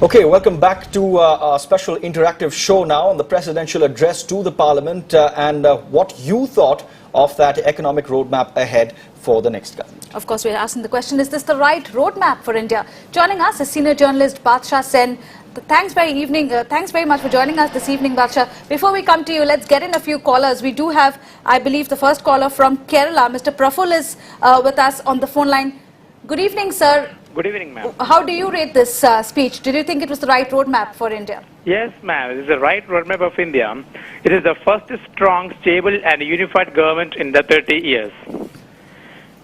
Okay, welcome back to our special interactive show now on the presidential address to the parliament and what you thought of that economic roadmap ahead for the next government. Of course, we're asking the question, is this the right roadmap for India? Joining us is senior journalist Badshah Sen. Thanks very much for joining us this evening, Badshah. Before we come to you, let's get in a few callers. We do have, I believe, the first caller from Kerala. Mr. Praful is with us on the phone line. Good evening, sir. Good evening, ma'am. How do you rate this speech? Did you think it was the right roadmap for India? Yes, ma'am. It is the right roadmap of India. It is the first strong, stable and unified government in the 30 years.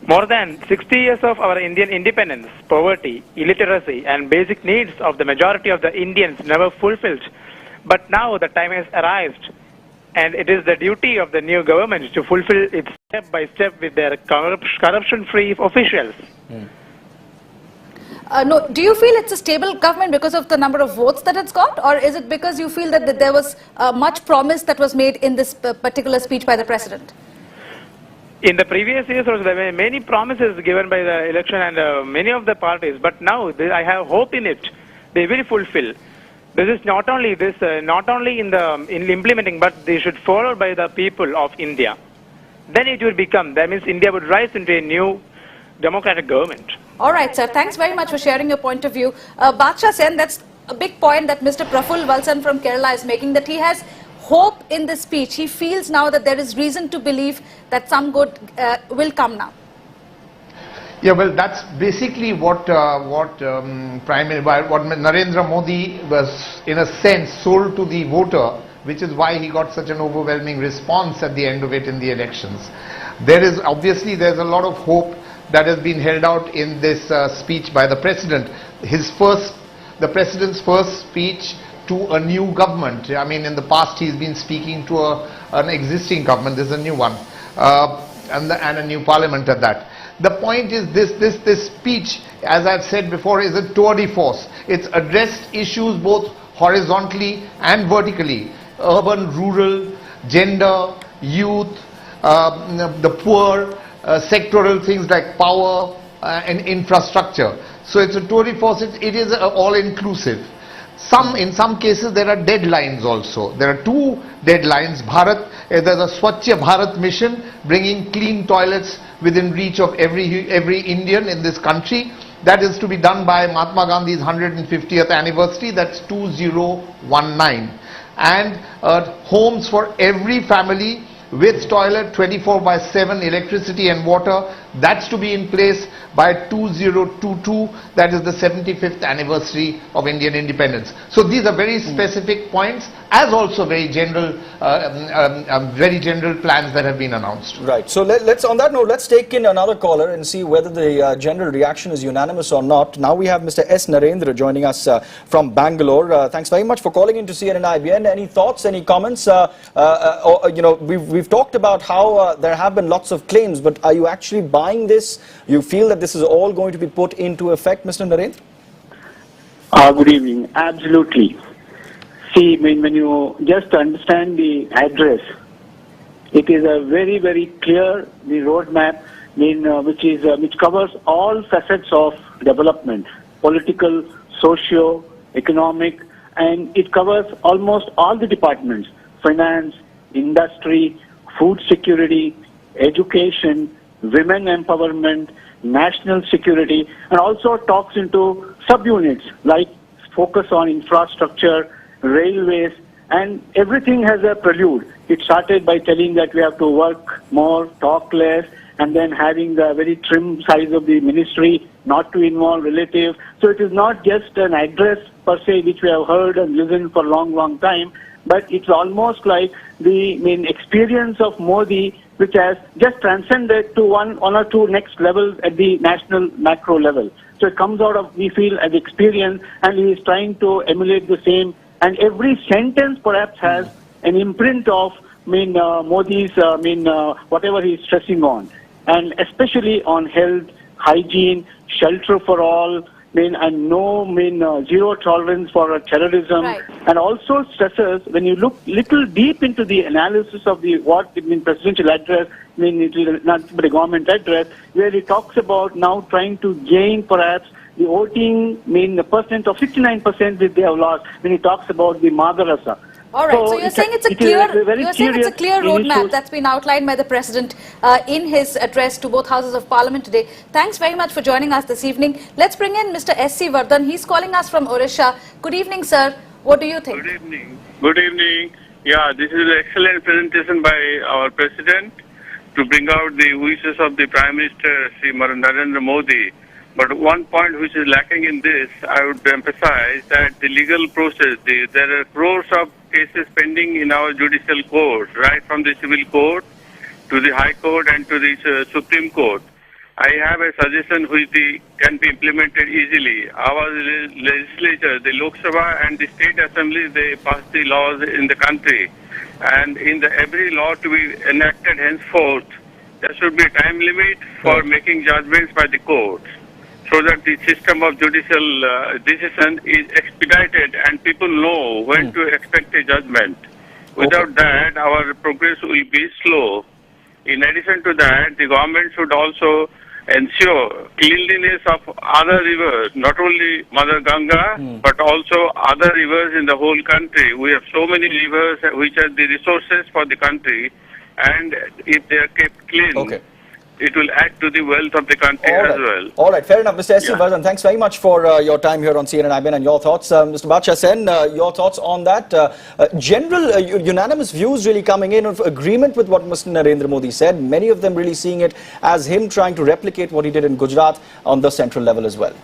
More than 60 years of our Indian independence, poverty, illiteracy and basic needs of the majority of the Indians never fulfilled. But now the time has arrived and it is the duty of the new government to fulfill it step by step with their corruption-free officials. No, do you feel it's a stable government because of the number of votes that it's got, or is it because you feel that there was much promise that was made in this particular speech by the president? In the previous years, there were many promises given by the election and many of the parties, but now I have hope in it. They will fulfill. This is not only in implementing, but they should follow by the people of India. Then it will become. That means India would rise into a new democratic government. All right, sir. Thanks very much for sharing your point of view. Badshah Sen, that's a big point that Mr. Praful Valsan from Kerala is making, that he has hope in this speech. He feels now that there is reason to believe that some good will come now. Yeah, well, that's basically what Narendra Modi was, in a sense, sold to the voter, which is why he got such an overwhelming response at the end of it in the elections. There's a lot of hope that has been held out in this speech by the president. The president's first speech to a new government. I mean, in the past he's been speaking to an existing government. This is a new one, and a new parliament at that. The point is this speech, as I've said before, is a tour de force. It's addressed issues both horizontally and vertically: urban, rural, gender, youth, the poor, sectoral things like power and infrastructure. So it's a tour de force. It is all-inclusive. In some cases there are deadlines also. There are two deadlines. There's a Swachh Bharat mission, bringing clean toilets within reach of every Indian in this country. That is to be done by Mahatma Gandhi's 150th anniversary. That's 2019. And homes for every family with toilet, 24/7 electricity and water. That's to be in place by 2022. That is the 75th anniversary of Indian independence. So these are very specific points, as also very general plans that have been announced. Right. So on that note, let's take in another caller and see whether the general reaction is unanimous or not. Now we have Mr. S. Narendra joining us from Bangalore. Thanks very much for calling in to CNN IBN. Any thoughts, any comments? We've talked about how there have been lots of claims, but are you actually buying this? You feel that this is all going to be put into effect, Mr. Narendra? Good evening. Absolutely. See, when you just understand the address, it is a very, very clear the roadmap, which covers all facets of development, political, socio, economic, and it covers almost all the departments: finance, industry, food security, education, women empowerment, national security, and also talks into subunits like focus on infrastructure, railways, and everything has a prelude. It started by telling that we have to work more, talk less, and then having the very trim size of the ministry, not to involve relatives. So it is not just an address per se which we have heard and listened for a long, long time, but it's almost like the experience of Modi, which has just transcended to one or two next levels at the national macro level. So it comes out of, we feel, an experience, and he is trying to emulate the same. And every sentence perhaps has an imprint of Modi's, whatever he is stressing on, and especially on health, hygiene, shelter for all, and zero tolerance for terrorism, right. And also stresses, when you look little deep into the analysis of the presidential address, it is not but a government address, where he talks about now trying to gain perhaps the voting, the percent of 69% that they have lost when he talks about the Maharasa. All right. So you're saying it's a clear roadmap that's been outlined by the president in his address to both houses of parliament today. Thanks very much for joining us this evening. Let's bring in Mr. S.C. Vardhan. He's calling us from Odisha. Good evening, sir. What do you think? Good evening. Good evening. Yeah, this is an excellent presentation by our president to bring out the wishes of the Prime Minister, Sri Narendra Modi. But one point which is lacking in this, I would emphasize that the legal process, there are crores of cases pending in our judicial court, right from the civil court to the High Court and to the Supreme Court. I have a suggestion which can be implemented easily. Our legislature, the Lok Sabha and the state assembly, they pass the laws in the country. And in every law to be enacted henceforth, there should be a time limit for making judgments by the courts, so that the system of judicial decision is expedited and people know when to expect a judgment. Without that, our progress will be slow. In addition to that, the government should also ensure cleanliness of other rivers, not only Mother Ganga, but also other rivers in the whole country. We have so many rivers which are the resources for the country, and if they are kept clean, it will add to the wealth of the country as well. All right, fair enough. Mr. S.C. Vardhan, thanks very much for your time here on CNN-IBN and your thoughts. Mr. Badsha Sen, your thoughts on that? General unanimous views really coming in of agreement with what Mr. Narendra Modi said. Many of them really seeing it as him trying to replicate what he did in Gujarat on the central level as well.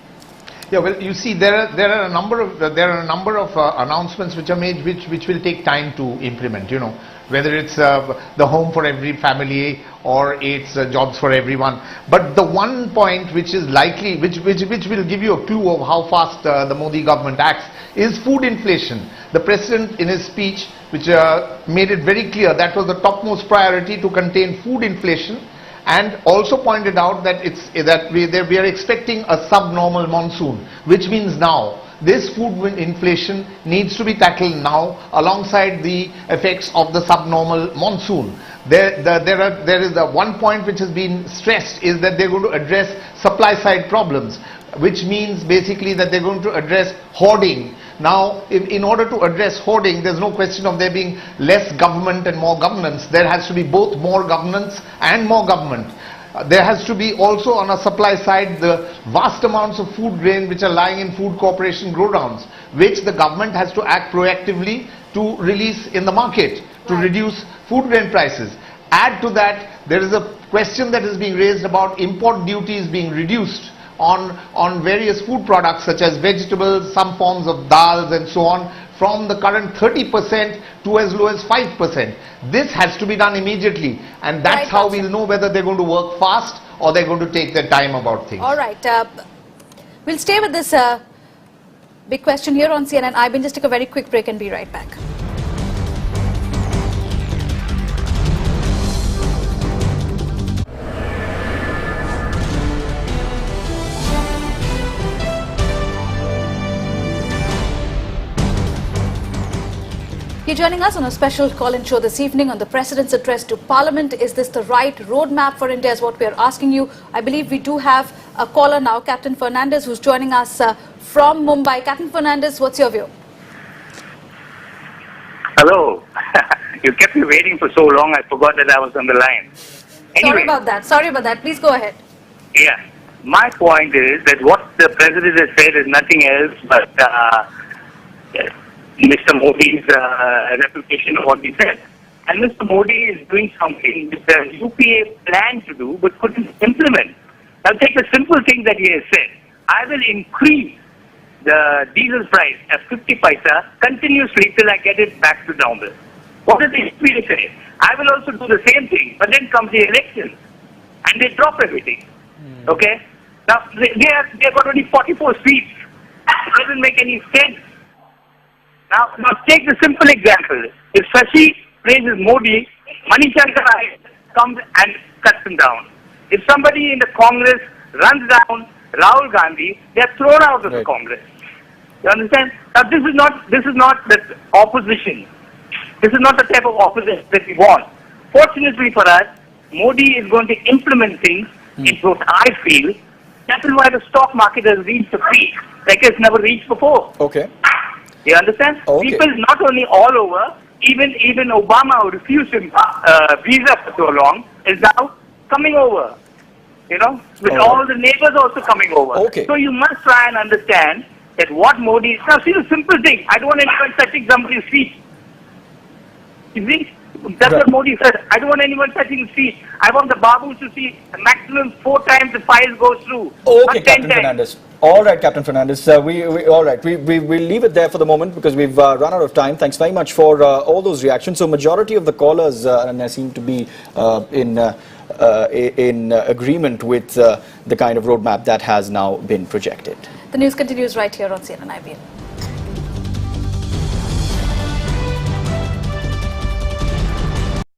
Yeah, well, you see, there are a number of announcements which are made, which will take time to implement. You know, whether it's the home for every family or it's jobs for everyone. But the one point which is likely, which will give you a clue of how fast the Modi government acts, is food inflation. The president in his speech, which made it very clear that was the topmost priority, to contain food inflation, and also pointed out that we are expecting a subnormal monsoon, which means now this food inflation needs to be tackled now alongside the effects of the subnormal monsoon. There is the one point which has been stressed, is that they're going to address supply side problems, which means basically that they're going to address hoarding. Now, in order to address hoarding, there's no question of there being less government and more governance. There has to be both more governance and more government. There has to be also, on a supply side, the vast amounts of food grain which are lying in food corporation godowns, which the government has to act proactively to release in the market, to reduce food grain prices. Add to that, there is a question that is being raised about import duties being reduced on various food products such as vegetables, some forms of dals and so on, from the current 30% to as low as 5%. This has to be done immediately, and that's how we'll know whether they're going to work fast or they're going to take their time about things. All right. We'll stay with this big question here on CNN-IBN. Just take a very quick break and be right back. You're joining us on a special call-in show this evening on the President's address to Parliament. Is this the right roadmap for India, is what we are asking you. I believe we do have a caller now, Captain Fernandez, who's joining us from Mumbai. Captain Fernandez, what's your view? Hello. You kept me waiting for so long, I forgot that I was on the line. Anyway, Sorry about that. Please go ahead. Yeah. My point is that what the President has said is nothing else but Mr. Modi's replication of what he said. And Mr. Modi is doing something which the UPA planned to do but couldn't implement. I'll take the simple thing that he has said. I will increase the diesel price at 50 paisa continuously till I get it back to normal. What does the UPA say? I will also do the same thing, but then comes the election and they drop everything. Okay? Now, they've got only 44 seats. It doesn't make any sense. Now take the simple example. If Shashi praises Modi, Manishankar comes and cuts him down. If somebody in the Congress runs down Rahul Gandhi, they are thrown out of the Congress. You understand? Now this is not the opposition. This is not the type of opposition that we want. Fortunately for us, Modi is going to implement things. It's what I feel That is why the stock market has reached a peak like it's never reached before. Okay. You understand? Okay. People not only all over, even Obama, who refused him visa for so long, is now coming over. You know, with all the neighbors also coming over. Okay. So you must try and understand that what Modi. Now, see the simple thing. I don't want anyone touching somebody's feet. You see? That's Right. what Modi said. I don't want anyone touching his feet. I want the Babus to see a maximum 4 times the files goes through. Okay, not 10 Captain times. Fernandez. All right, Captain Fernandez. All right. We'll leave it there for the moment because we've run out of time. Thanks very much for all those reactions. So majority of the callers seem to be in agreement with the kind of roadmap that has now been projected. The news continues right here on CNN IBN.